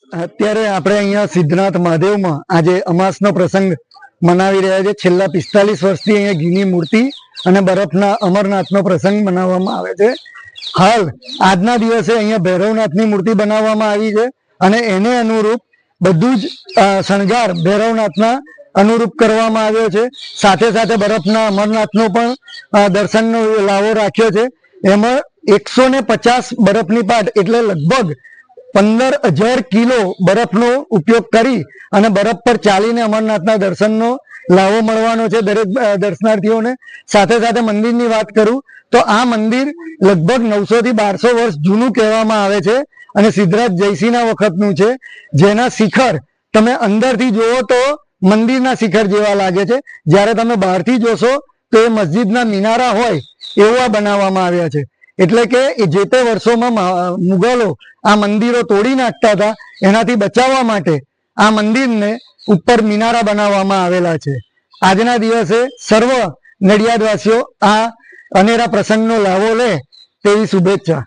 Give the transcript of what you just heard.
અત્યારે આપણે અહીંયા સિદ્ધનાથ મહાદેવમાં આજે અમાસનો પ્રસંગ મનાવી રહ્યા છે। છેલ્લા 45 વર્ષથી અહીંયા ઘીની મૂર્તિ અને બરફના અમરનાથનો પ્રસંગ મનાવવામાં આવે છે। હાલ આજના દિવસે અહીંયા ભૈરવનાથની મૂર્તિ બનાવવામાં આવી છે અને એને અનુરૂપ બધું જ શણગાર ભૈરવનાથના અનુરૂપ કરવામાં આવ્યો છે। સાથે સાથે બરફના અમરનાથનો પણ દર્શનનો લાવો રાખ્યો છે। એમાં 150 બરફની પાટ એટલે લગભગ 15,000 કિલો બરફનો ઉપયોગ કરી અને બરફ પર ચાલીને અમરનાથના દર્શનનો લાવો મળવાનો છે દરેક દર્શનાર્થીઓને। સાથે સાથે મંદિરની વાત કરું તો આ મંદિર લગભગ 900 થી 1200 વર્ષ જૂનું કહેવામાં આવે છે અને સિદ્ધરાજ જયસિંહના વખતનું છે, જેના શિખર તમે અંદરથી જુઓ તો મંદિરના શિખર જેવા લાગે છે, જ્યારે તમે બહારથી જોશો તો એ મસ્જિદના મિનારા હોય એવા બનાવવામાં આવ્યા છે। એટલે કે જે તે વર્ષોમાં મુગલો આ મંદિરો તોડી નાખતા હતા, એનાથી બચાવવા માટે આ મંદિરને ઉપર મિનારા બનાવવામાં આવેલા છે। આજના દિવસે સર્વ નડિયાદવાસીઓ આ અનેરા પ્રસંગનો લાવો લે તેવી શુભેચ્છા।